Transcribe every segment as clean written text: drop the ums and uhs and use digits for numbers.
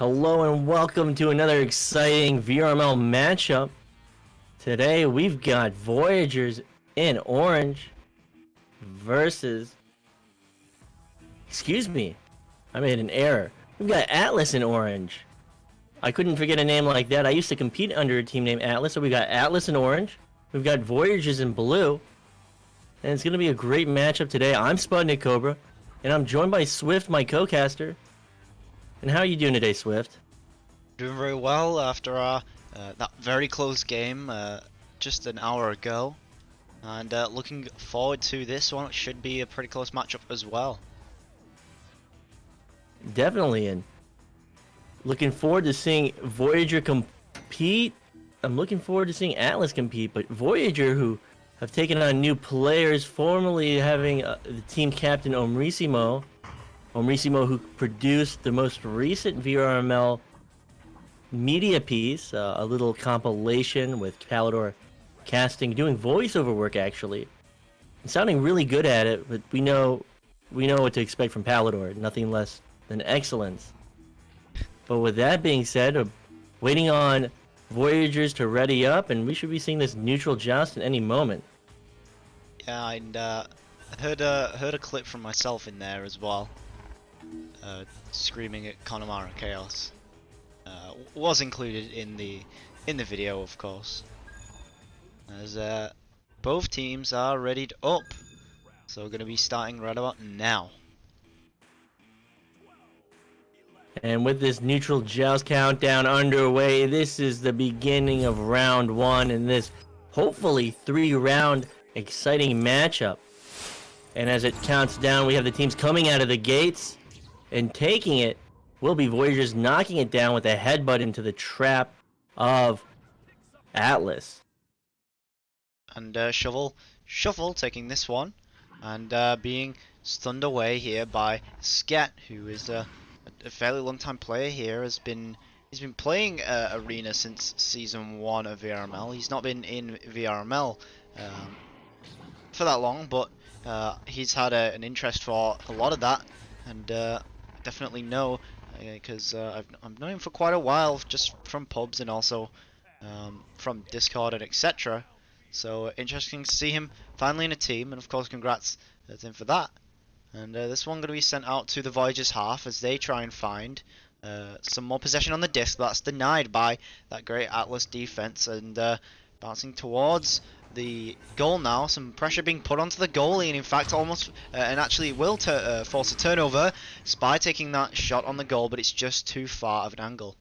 Hello and welcome to another exciting VRML matchup. Today we've got Voyagers in orange versus... Excuse me, I made an error. We've got Atlas in orange. I couldn't forget a name like that. I used to compete under a team named Atlas, so we got Atlas in orange. We've got Voyagers in blue. And it's going to be a great matchup today. I'm SputnikKobra, and I'm joined by Swift, my co-caster. And how are you doing today, Swift? Doing very well after that very close game just an hour ago, and looking forward to this one. It should be a pretty close matchup as well. Definitely, and looking forward to seeing Voyager compete. I'm looking forward to seeing Atlas compete, but Voyager, who have taken on new players, formerly having the team captain Omrisimo, who produced the most recent VRML media piece, a little compilation with Palador casting, doing voiceover work actually, and sounding really good at it. But we know what to expect from Palador, nothing less than excellence. But with that being said, waiting on Voyagers to ready up, and we should be seeing this neutral joust in any moment. Yeah, and heard a clip from myself in there as well, screaming at Connemara Chaos. Was included in the video, of course, as both teams are readied up, so we're going to be starting right about now. And with this neutral joust countdown underway, this is the beginning of round one in this hopefully 3-round exciting matchup. And as it counts down, we have the teams coming out of the gates, and taking it will be Voyagers knocking it down with a headbutt into the trap of Atlas. And Shuffle taking this one, and being stunned away here by Sket, who is a fairly long time player here. He's been playing Arena since Season 1 of VRML. He's not been in VRML for that long, but he's had an interest for a lot of that, and definitely know, because I've known him for quite a while, just from pubs and also from Discord and etc. So interesting to see him finally in a team, and of course congrats to him for that. And this one going to be sent out to the Voyagers half as they try and find some more possession on the disc. That's denied by that great Atlas defense, and bouncing towards the goal now. Some pressure being put onto the goalie, and in fact almost and actually will force a turnover. Spy taking that shot on the goal, but it's just too far of an angle.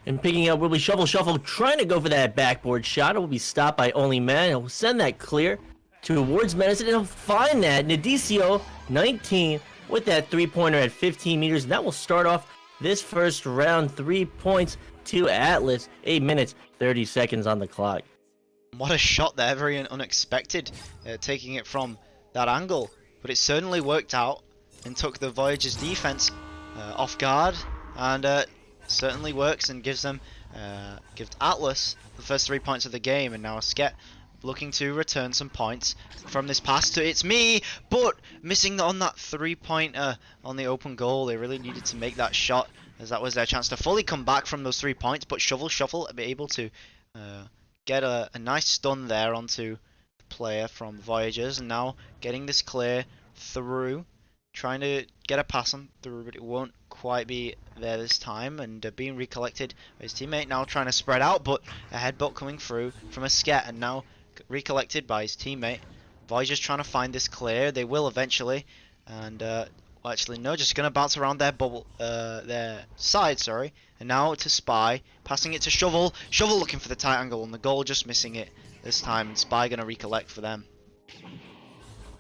And picking up will be Shuffle, trying to go for that backboard shot. It will be stopped by Only Man. He'll send that clear towards Medicine, and he'll find that Nadicio 19 with that 3-pointer at 15 meters, and that will start off this first round. 3 points to Atlas, 8 minutes 30 seconds on the clock. What a shot there, very unexpected, taking it from that angle, but it certainly worked out and took the Voyagers defense off guard, and certainly works and gives Atlas the first 3 points of the game. And now Sket looking to return some points from this pass to It's Me, but missing on that 3-pointer on the open goal. They really needed to make that shot, as that was their chance to fully come back from those 3 points, but Shuffle be able to get a nice stun there onto the player from Voyagers, and now getting this clear through, trying to get a pass on through, but it won't quite be there this time, and being recollected by his teammate. Now trying to spread out, but a headbutt coming through from a Sket, and now recollected by his teammate. Voyagers trying to find this clear. They will eventually, and well, actually no, just gonna bounce around their bubble, their side, sorry. And now to Spy, passing it to Shuffle looking for the tight angle on the goal, just missing it this time, and Spy gonna recollect for them.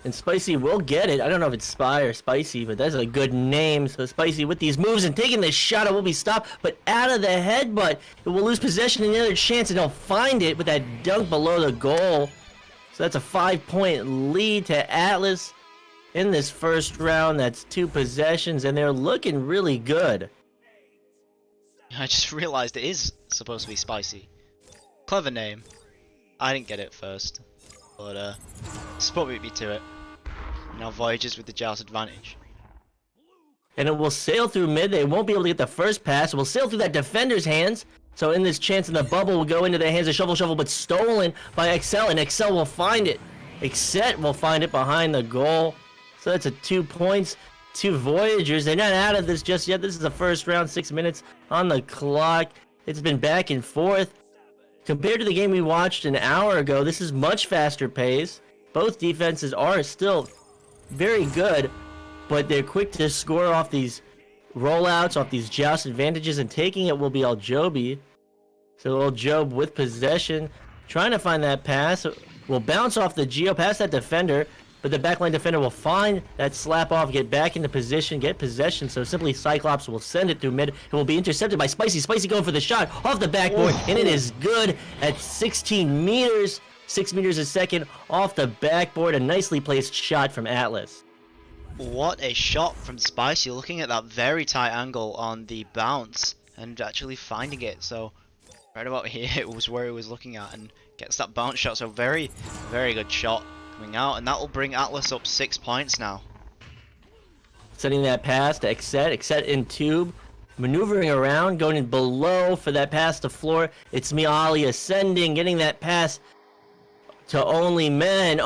And Spicy will get it. I don't know if it's Spy or Spicy, but that's a good name. So Spicy with these moves and taking this shot, it will be stopped, but out of the headbutt, it will lose possession and another chance, and he'll find it with that dunk below the goal. So that's a 5-point lead to Atlas in this first round. That's 2 possessions, and they're looking really good. I just realized it is supposed to be Spicy. Clever name. I didn't get it first, but Spot beat me to it. Now Voyagers with the joust advantage. and it will sail through mid. They won't be able to get the first pass. It will sail through that defender's hands. So in this chance in the bubble will go into the hands of Shovel, but stolen by Excel, and Excel will find it. Exet will find it behind the goal. So that's a 2 points to Voyagers. They're not out of this just yet. This is the first round, 6 minutes on the clock. It's been back and forth. Compared to the game we watched an hour ago, this is much faster pace. Both defenses are still very good, but they're quick to score off these rollouts, off these joust advantages, and taking it will be Aljobi. So Aljob with possession, trying to find that pass. Will bounce off the Geo, past that defender, but the backline defender will find that slap off, get back into position, get possession. So simply Cyclops will send it through mid. It will be intercepted by Spicy. Spicy going for the shot off the backboard, and it is good at 16 meters. 6 meters a second off the backboard. A nicely placed shot from Atlas. What a shot from Spicy, looking at that very tight angle on the bounce and actually finding it. So right about here it was where he was looking at and gets that bounce shot. So very, very good shot coming out, and that will bring Atlas up 6 points now. Sending that pass to Exet in tube, maneuvering around, going in below for that pass to floor. It's Ali ascending, getting that pass to Only Men,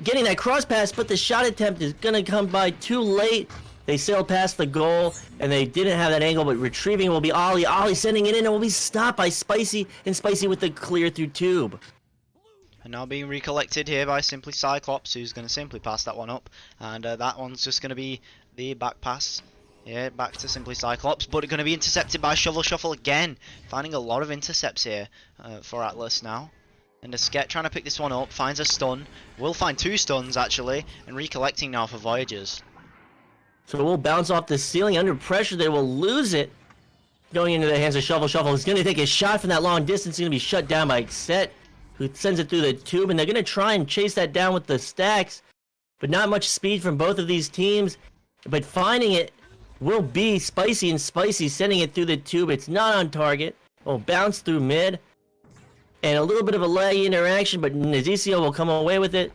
getting that cross pass, but the shot attempt is gonna come by too late. They sailed past the goal, and they didn't have that angle, but retrieving will be Ali. Ali sending it in, and will be stopped by Spicy, and Spicy with the clear through tube. And now being recollected here by simply Cyclops, who's going to simply pass that one up. And that one's just going to be the back pass. Yeah, back to simply Cyclops, but it's going to be intercepted by Shovel Shuffle again. Finding a lot of intercepts here for Atlas now. And Asket trying to pick this one up, finds a stun. Will find 2 stuns actually, and recollecting now for Voyagers. So it will bounce off the ceiling under pressure. They will lose it. Going into the hands of Shovel. Shovel is going to take a shot from that long distance. He's going to be shut down by Exet, who sends it through the tube. And they're going to try and chase that down with the stacks. But not much speed from both of these teams. But finding it will be Spicy, and Spicy sending it through the tube. It's not on target. It will bounce through mid. And a little bit of a laggy interaction, but Nazisio will come away with it.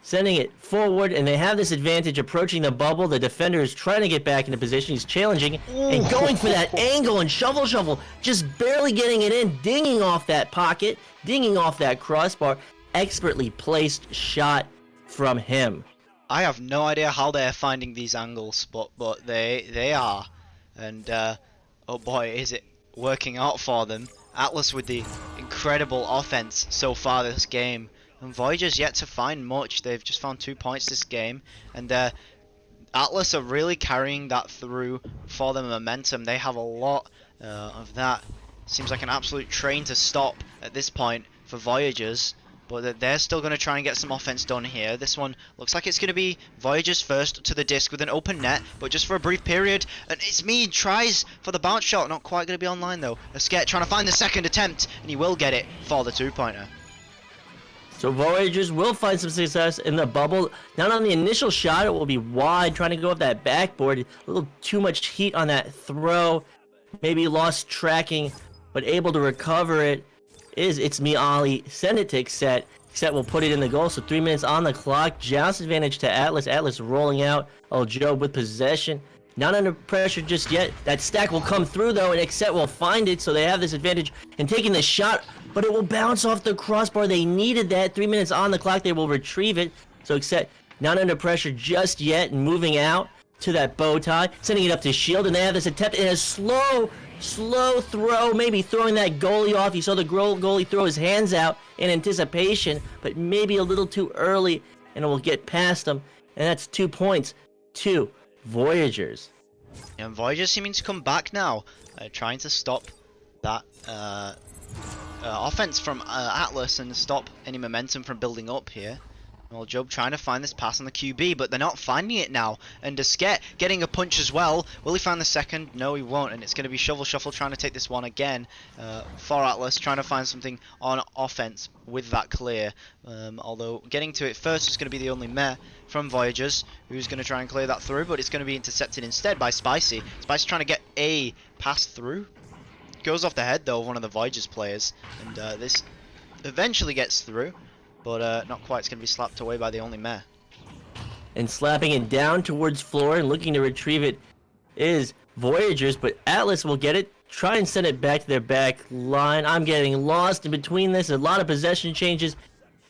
Sending it forward, and they have this advantage approaching the bubble. The defender is trying to get back into position. He's challenging and going for that angle, and Shovel just barely getting it in, dinging off that pocket, dinging off that crossbar. Expertly placed shot from him. I have no idea how they're finding these angles, but they are. And oh boy, is it working out for them. Atlas with the incredible offense so far this game. And Voyagers yet to find much. They've just found 2 points this game. And Atlas are really carrying that through for the momentum. They have a lot of that. Seems like an absolute train to stop at this point for Voyagers. But they're still going to try and get some offense done here. This one looks like it's going to be Voyagers first to the disc with an open net, but just for a brief period. And it's me, tries for the bounce shot. Not quite going to be online though. Asket trying to find the second attempt, and he will get it for the 2-pointer. So Voyagers will find some success in the bubble. Not on the initial shot, it will be wide, trying to go up that backboard. A little too much heat on that throw. Maybe lost tracking, but able to recover it. It's me, Ali. Send it to Exet. Exet will put it in the goal. So 3 minutes on the clock. Joust advantage to Atlas. Atlas rolling out. Job with possession. Not under pressure just yet. That stack will come through though, and Exet will find it. So they have this advantage in taking the shot, but it will bounce off the crossbar. They needed that. 3 minutes on the clock. They will retrieve it. So Exet not under pressure just yet, and moving out to that bow tie, sending it up to Shield, and they have this attempt in a slow throw, maybe throwing that goalie off. You saw the goalie throw his hands out in anticipation, but maybe a little too early, and it will get past them. And that's 2 points to Voyagers. And Voyagers seeming to come back now, trying to stop that offense from Atlas and stop any momentum from building up here. Well, Job trying to find this pass on the QB, but they're not finding it now. And Asket getting a punch as well. Will he find the second? No, he won't. And it's going to be Shovel Shuffle trying to take this one again for Atlas, trying to find something on offense with that clear. Although getting to it first is going to be the only meh from Voyagers, who's going to try and clear that through, but it's going to be intercepted instead by Spicy. Spicy trying to get a pass through. Goes off the head though of one of the Voyagers players, and this eventually gets through. But not quite. It's going to be slapped away by the only meh. And slapping it down towards floor and looking to retrieve it is Voyagers, but Atlas will get it. Try and send it back to their back line. I'm getting lost in between this. A lot of possession changes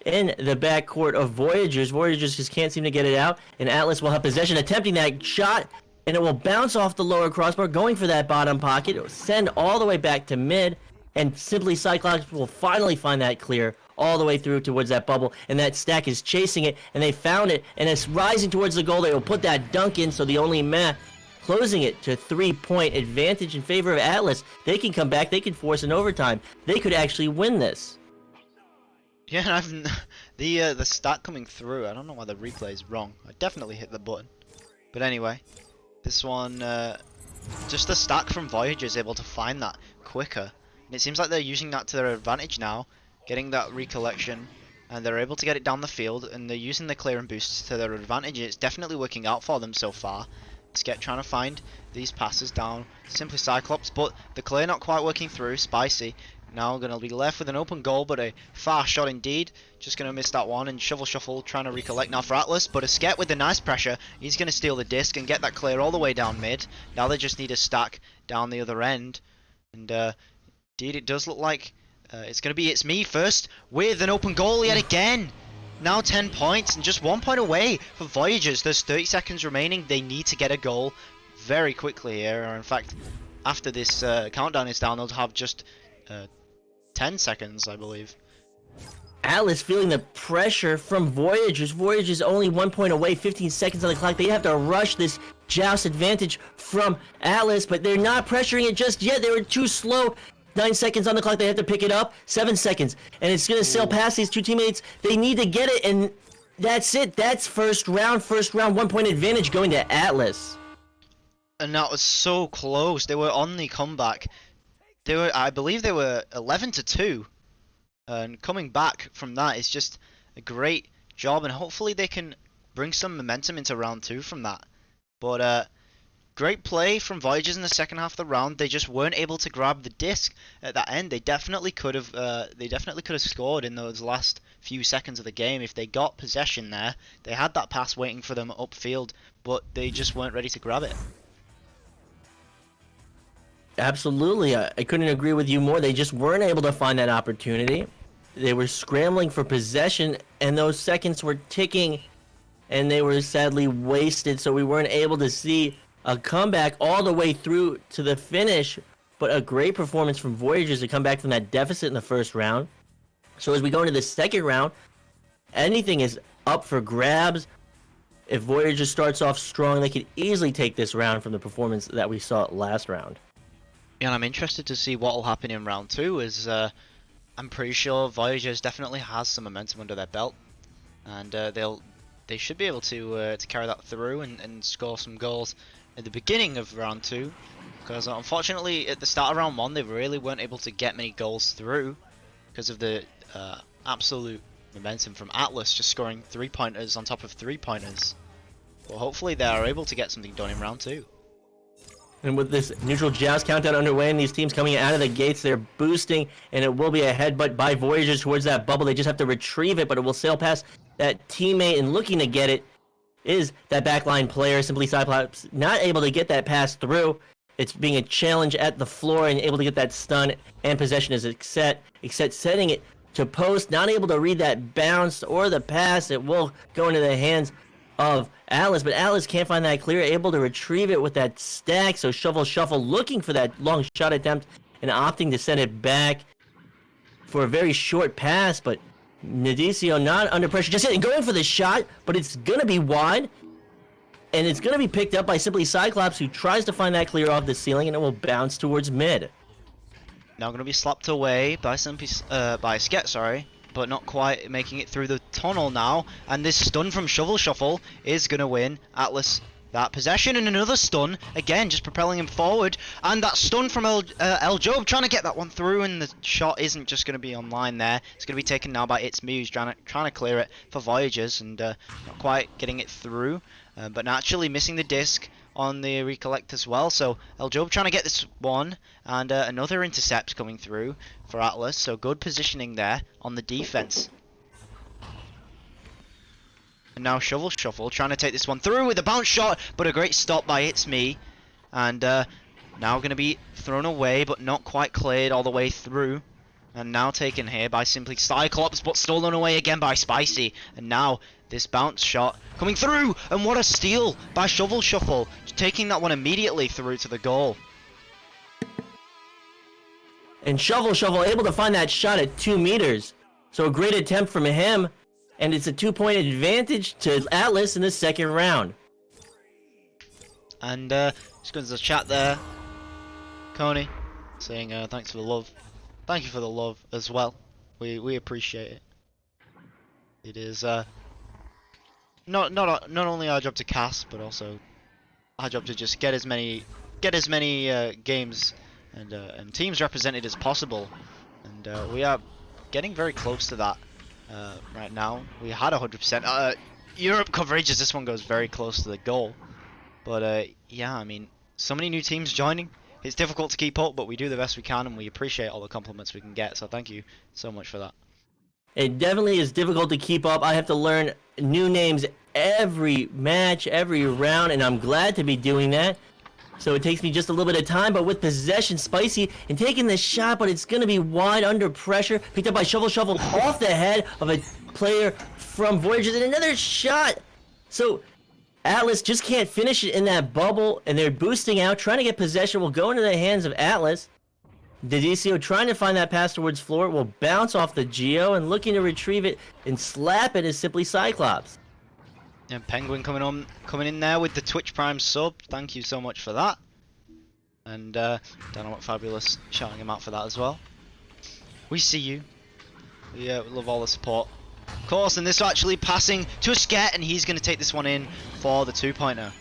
in the backcourt of Voyagers. Voyagers just can't seem to get it out, and Atlas will have possession, attempting that shot, and it will bounce off the lower crossbar, going for that bottom pocket. It will send all the way back to mid, and simply Cyclops will finally find that clear all the way through towards that bubble, and that stack is chasing it, and they found it, and it's rising towards the goal. They will put that dunk in, so the only man closing it to 3-point advantage in favor of Atlas. They can come back, they can force an overtime. They could actually win this. Yeah, the stat coming through, I don't know why the replay is wrong. I definitely hit the button. But anyway, this one, just the stack from Voyagers able to find that quicker. And it seems like they're using that to their advantage now, getting that recollection, and they're able to get it down the field, and they're using the clear and boosts to their advantage. It's definitely working out for them so far. Trying to find these passes down, simply Cyclops, but the clear not quite working through. Spicy now going to be left with an open goal, but a far shot indeed. Just going to miss that one, and Shuffle trying to recollect now for Atlas, but Esket with the nice pressure. He's going to steal the disc and get that clear all the way down mid. Now they just need a stack down the other end, and indeed it does look like it's going to be It's Me first with an open goal yet again. Now 10 points and just 1 point away for Voyagers. There's 30 seconds remaining. They need to get a goal very quickly here. Or in fact, after this countdown is down, they'll have just 10 seconds, I believe. Atlas feeling the pressure from Voyagers. Voyagers only 1 point away, 15 seconds on the clock. They have to rush this joust advantage from Atlas, but they're not pressuring it just yet. They were too slow. 9 seconds on the clock, they have to pick it up. 7 seconds, and it's gonna sail past these two teammates. They need to get it, and that's it. That's first round, 1 point advantage going to Atlas. And that was so close. They were on the comeback. I believe they were 11-2, and coming back from that is just a great job, and hopefully they can bring some momentum into round 2 from that. But great play from Voyagers in the second half of the round. They just weren't able to grab the disc at that end. They definitely could have. Scored in those last few seconds of the game if they got possession there. They had that pass waiting for them upfield, but they just weren't ready to grab it. Absolutely, I couldn't agree with you more. They just weren't able to find that opportunity. They were scrambling for possession, and those seconds were ticking, and they were sadly wasted. So we weren't able to see a comeback all the way through to the finish, but a great performance from Voyagers to come back from that deficit in the first round. So as we go into the second round, anything is up for grabs. If Voyagers starts off strong, they could easily take this round from the performance that we saw last round. Yeah, and I'm interested to see what will happen in round 2, as I'm pretty sure Voyagers definitely has some momentum under their belt, and they should be able to carry that through and score some goals at the beginning of round 2, because unfortunately at the start of round 1 they really weren't able to get many goals through because of the absolute momentum from Atlas just scoring 3-pointers on top of 3-pointers. Well, hopefully they are able to get something done in round 2. And with this neutral joust countdown underway and these teams coming out of the gates, they're boosting, and it will be a headbutt by Voyagers towards that bubble. They just have to retrieve it, but it will sail past that teammate, and looking to get it is that backline player, Simply Cyclops, not able to get that pass through. It's being a challenge at the floor and able to get that stun, and possession is Esket setting it to post, not able to read that bounce or the pass. It will go into the hands of Atlas, but Atlas can't find that clear, able to retrieve it with that stack. So Shuffle looking for that long shot attempt and opting to send it back for a very short pass, but Nadicio not under pressure, just going for the shot, but it's gonna be wide, and it's gonna be picked up by Simply Cyclops, who tries to find that clear off the ceiling, and it will bounce towards mid. Now going to be slapped away by Esket, but not quite making it through the tunnel now. And this stun from Shuffle is going to win Atlas that possession, and another stun, again just propelling him forward. And that stun from El Job trying to get that one through, and the shot isn't just going to be online there. It's going to be taken now by It's Me, who's trying to clear it for Voyagers, and not quite getting it through, but naturally missing the disc on the recollect as well. So El Job trying to get this one, and another intercept coming through for Atlas. So good positioning there on the defense. And now Shuffle trying to take this one through with a bounce shot, but a great stop by It's Me. and now going to be thrown away, but not quite cleared all the way through. And now taken here by simply Cyclops, but stolen away again by Spicy. And now this bounce shot coming through, and what a steal by Shovel Shuffle, taking that one immediately through to the goal. And Shovel Shuffle able to find that shot at 2 meters. So a great attempt from him, and it's a 2-point advantage to Atlas in the second round. And just going to the chat there, Coney, saying thanks for the love. Thank you for the love as well. We appreciate it. It is not only our job to cast, but also our job to just get as many games and teams represented as possible. And we are getting very close to that right now. We had 100% Europe coverage as this one goes very close to the goal. But yeah, I mean, so many new teams joining. It's difficult to keep up, but we do the best we can, and we appreciate all the compliments we can get. So thank you so much for that. It definitely is difficult to keep up. I have to learn new names every match, every round, and I'm glad to be doing that. So it takes me just a little bit of time, but with possession, Spicy and taking the shot, but it's going to be wide under pressure. Picked up by Shovel Shuffle off the head of a player from Voyagers, and another shot. So Atlas just can't finish it in that bubble, and they're boosting out, trying to get possession. Will go into the hands of Atlas. Dedicio trying to find that pass towards floor, will bounce off the Geo, and looking to retrieve it and slap it is simply Cyclops. And Penguin coming in there with the Twitch Prime sub. Thank you so much for that. And Dynamite Fabulous shouting him out for that as well. We see you. We love all the support. Of course, and this actually passing to a Sket, and he's going to take this one in for the 2-pointer.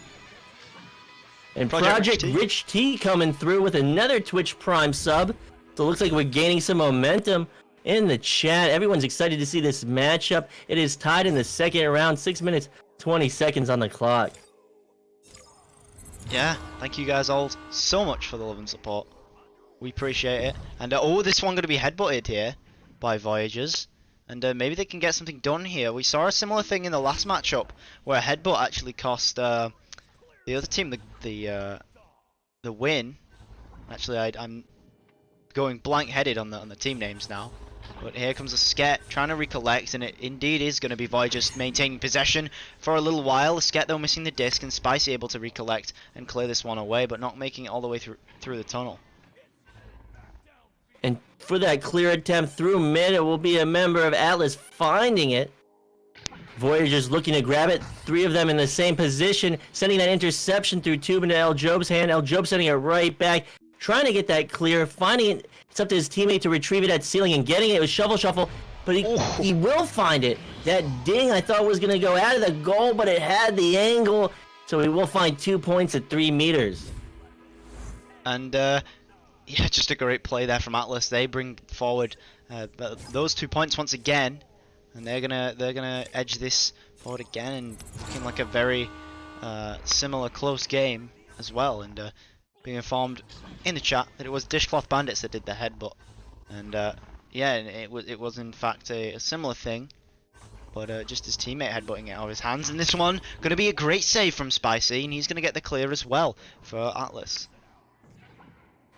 And Project Rich T coming through with another Twitch Prime sub. So it looks like we're gaining some momentum in the chat. Everyone's excited to see this matchup. It is tied in the second round, 6 minutes, 20 seconds on the clock. Yeah, thank you guys all so much for the love and support. We appreciate it. And oh, this one going to be headbutted here by Voyagers. And maybe they can get something done here. We saw a similar thing in the last matchup where a headbutt actually cost the other team the win. Actually, I'm going blank-headed on the team names now. But here comes a Sket trying to recollect, and it indeed is going to be Voyagers maintaining possession for a little while. Sket though missing the disc, and Spicy able to recollect and clear this one away, but not making it all the way through the tunnel. And for that clear attempt through mid, it will be a member of Atlas finding it. Voyagers looking to grab it. 3 of them in the same position, sending that interception through tube into El Job's hand. El Job sending it right back, trying to get that clear, finding it. It's up to his teammate to retrieve it at ceiling and getting it with Shovel Shuffle, but he will find it. That ding I thought was going to go out of the goal, but it had the angle, so he will find 2 points at 3 meters. And yeah, just a great play there from Atlas. They bring forward those 2 points once again, and they're gonna edge this forward again, and looking like a very similar close game as well. And being informed in the chat that it was Dishcloth Bandits that did the headbutt, and yeah, it was in fact a similar thing, but just his teammate headbutting it out of his hands. And this one gonna be a great save from Spicy, and he's gonna get the clear as well for Atlas.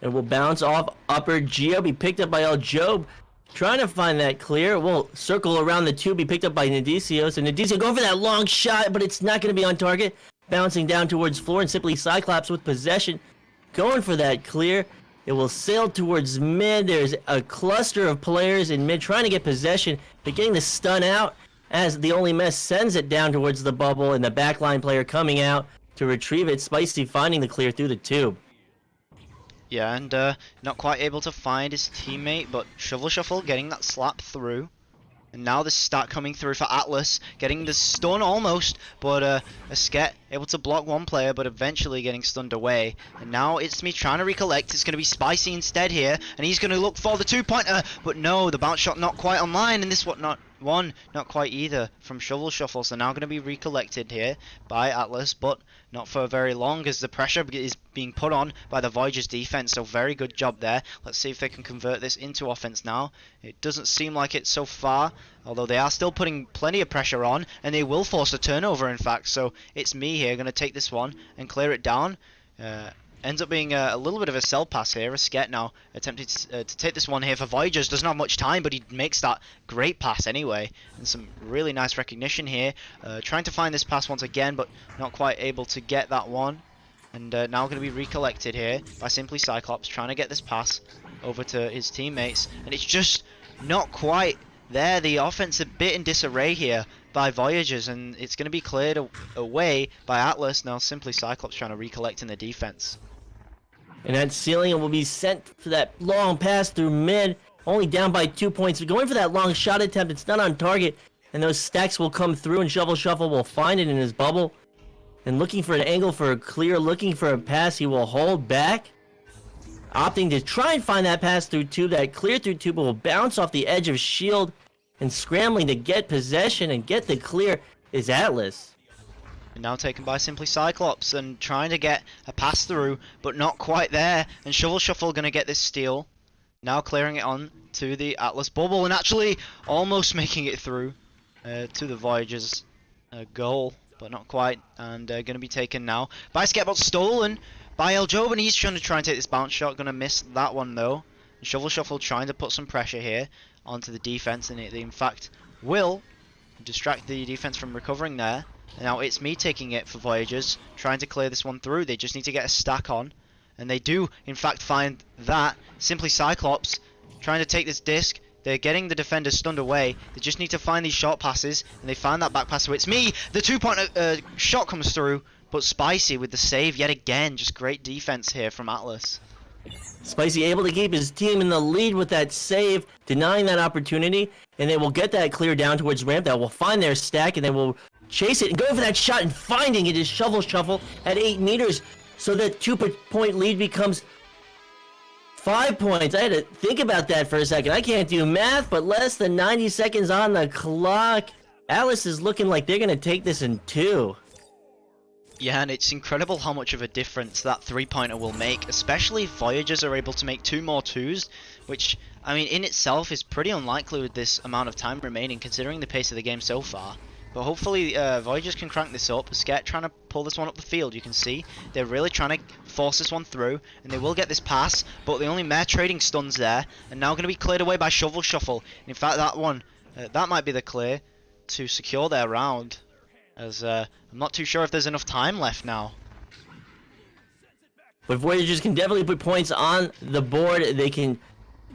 It will bounce off upper Geo, be picked up by El Job, trying to find that clear. Will circle around the 2, be picked up by Nadicio. So Nadicio going for that long shot, but it's not going to be on target. Bouncing down towards floor, and simply Cyclops with possession, going for that clear. It will sail towards mid. There's a cluster of players in mid trying to get possession, but getting the stun out as the Only Mess sends it down towards the bubble, and the backline player coming out to retrieve it. Spicy finding the clear through the tube. Yeah, and not quite able to find his teammate, but Shovel Shuffle getting that slap through. And now the stat coming through for Atlas, getting the stun almost, but a Sket able to block one player, but eventually getting stunned away. And now it's me trying to recollect. It's going to be Spicy instead here, and he's going to look for the 2-pointer, but no, the bounce shot not quite online, and this not quite either from Shovel Shuffle. So now going to be recollected here by Atlas, but not for very long as the pressure is being put on by the Voyagers defense. So very good job there. Let's see if they can convert this into offense now. It doesn't seem like it so far, although they are still putting plenty of pressure on, and they will force a turnover in fact. So it's me here going to take this one and clear it down. ends up being a little bit of a sell pass here. Asket now attempting to take this one here for Voyagers. Doesn't have much time, but he makes that great pass anyway. And some really nice recognition here. Trying to find this pass once again, but not quite able to get that one. And now going to be recollected here by Simply Cyclops, trying to get this pass over to his teammates. And it's just not quite there. The offense a bit in disarray here by Voyagers, and it's going to be cleared away by Atlas. Now Simply Cyclops trying to recollect in the defense. And that ceiling will be sent for that long pass through mid, only down by 2 points. Going for that long shot attempt, it's not on target, and those stacks will come through, and Shovel Shuffle will find it in his bubble. And looking for an angle for a clear, looking for a pass, he will hold back, opting to try and find that pass through tube. That clear through tube will bounce off the edge of shield, and scrambling to get possession and get the clear is Atlas. And now taken by Simply Cyclops and trying to get a pass through, but not quite there. And Shovel Shuffle going to get this steal. Now clearing it on to the Atlas bubble and actually almost making it through to the Voyagers goal, but not quite. And going to be taken now by Skatebot, stolen by Eljob, and he's trying to take this bounce shot. Going to miss that one though. And Shovel Shuffle trying to put some pressure here onto the defense, and it in fact will distract the defense from recovering there. And now it's me taking it for Voyagers, trying to clear this one through. They just need to get a stack on, and they do in fact find that. Simply Cyclops trying to take this disc. They're getting the defenders stunned away. They just need to find these short passes, and they find that back pass. So it's me. The 2-point shot comes through, but Spicy with the save yet again. Just great defense here from Atlas. Spicy able to keep his team in the lead with that save, denying that opportunity, and they will get that clear down towards ramp. That will find their stack, and they will chase it and go for that shot, and finding it is Shovel Shuffle at 8 meters. So that 2-point lead becomes 5 points. I had to think about that for a second. I can't do math, but less than 90 seconds on the clock. Atlas is looking like they're going to take this in 2. Yeah, and it's incredible how much of a difference that 3-pointer will make, especially if Voyagers are able to make 2 more 2s, which, I mean, in itself is pretty unlikely with this amount of time remaining, considering the pace of the game so far. But hopefully Voyagers can crank this up. Sket trying to pull this one up the field, you can see. They're really trying to force this one through, and they will get this pass, but the only Mare trading stuns there, and now going to be cleared away by Shovel Shuffle. And in fact, that one, that might be the clear to secure their round, as I'm not too sure if there's enough time left now. But Voyagers can definitely put points on the board. They can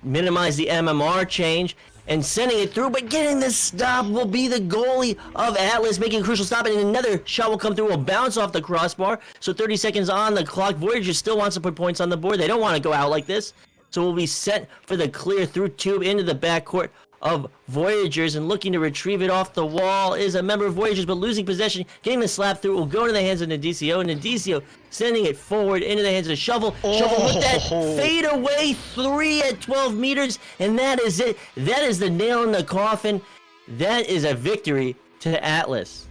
minimize the MMR change, and sending it through, but getting the stop will be the goalie of Atlas, making a crucial stop, and another shot will come through, will bounce off the crossbar. So 30 seconds on the clock. Voyagers still wants to put points on the board. They don't want to go out like this. So we'll be set for the clear through tube into the backcourt of Voyagers, and looking to retrieve it off the wall is a member of Voyagers, but losing possession, getting the slap through, will go into the hands of Nadicio, and Nadicio sending it forward into the hands of Shovel. Shovel with that fade away 3 at 12 meters, and that is it. That is the nail in the coffin. That is a victory to Atlas.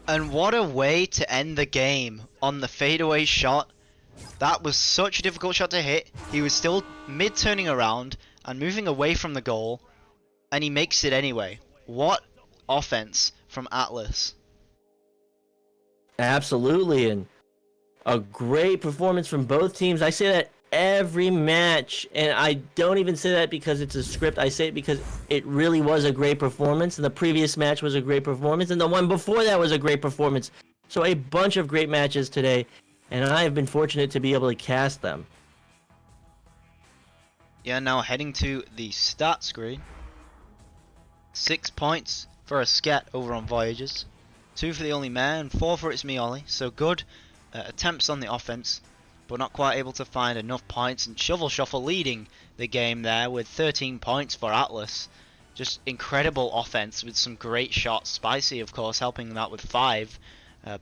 And what a way to end the game on the fadeaway shot. That was such a difficult shot to hit. He was still mid-turning around and moving away from the goal, and he makes it anyway. What offense from Atlas. Absolutely, and a great performance from both teams. I say that every match, and I don't even say that because it's a script. I say it because it really was a great performance, and the previous match was a great performance, and the one before that was a great performance. So a bunch of great matches today, and I have been fortunate to be able to cast them. Yeah, now heading to the stat screen. 6 points for a Sket over on Voyagers. 2 for the only Mare and 4 for It's Me Ollie. So good attempts on the offense, but not quite able to find enough points. And Shovel Shuffle leading the game there with 13 points for Atlas. Just incredible offense with some great shots. Spicy, of course, helping that with 5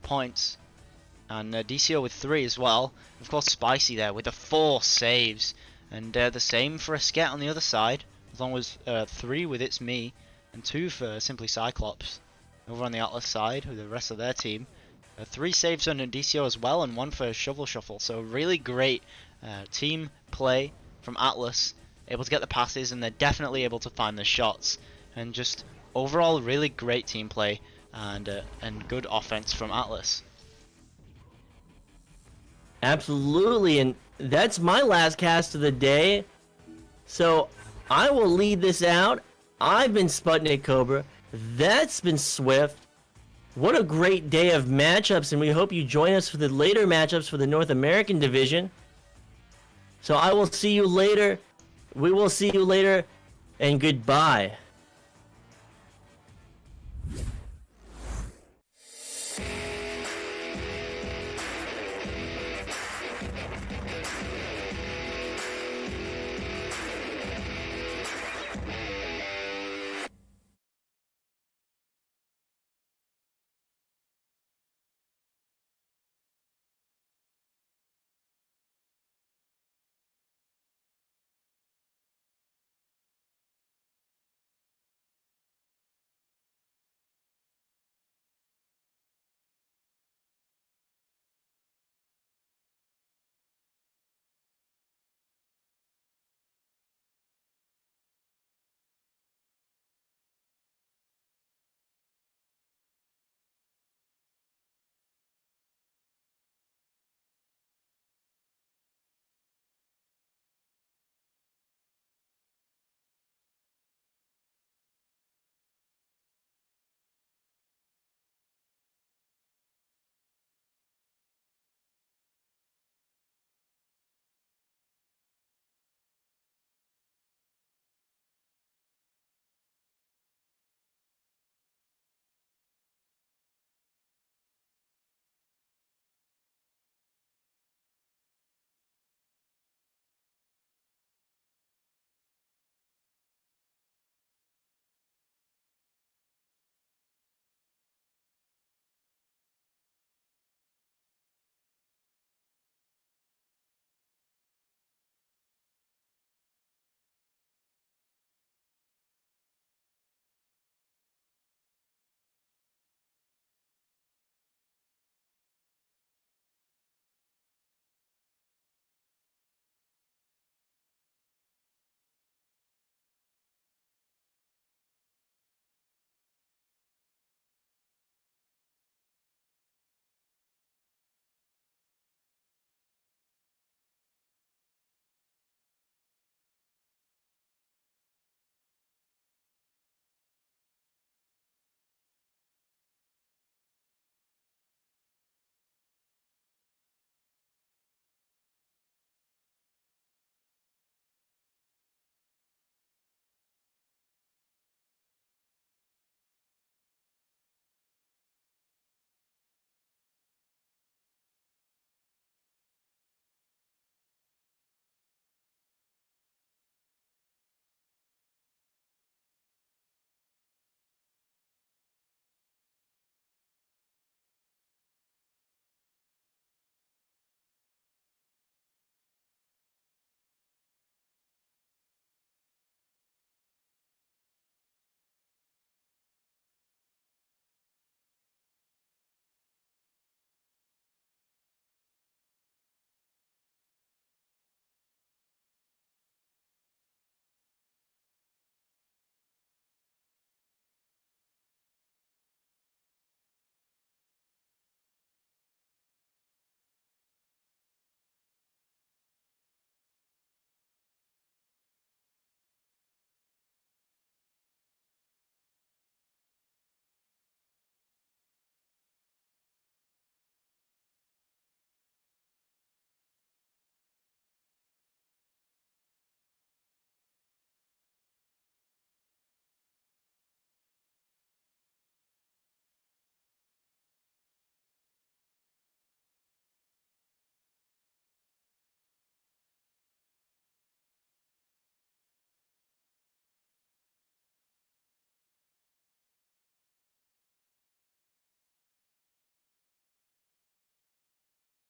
points. And DCO with 3 as well. Of course, Spicy there with the 4 saves. And the same for a Sket on the other side, as long as 3 with It's Me, and 2 for Simply Cyclops over on the Atlas side with the rest of their team. 3 saves on DCO as well, and 1 for Shovel Shuffle. So really great team play from Atlas, able to get the passes, and they're definitely able to find the shots. And just overall really great team play and good offense from Atlas. Absolutely, and that's my last cast of the day. So I will lead this out. I've been SputnikKobra. That's been Swift. What a great day of matchups, and we hope you join us for the later matchups for the North American division. So I will see you later. We will see you later, and goodbye.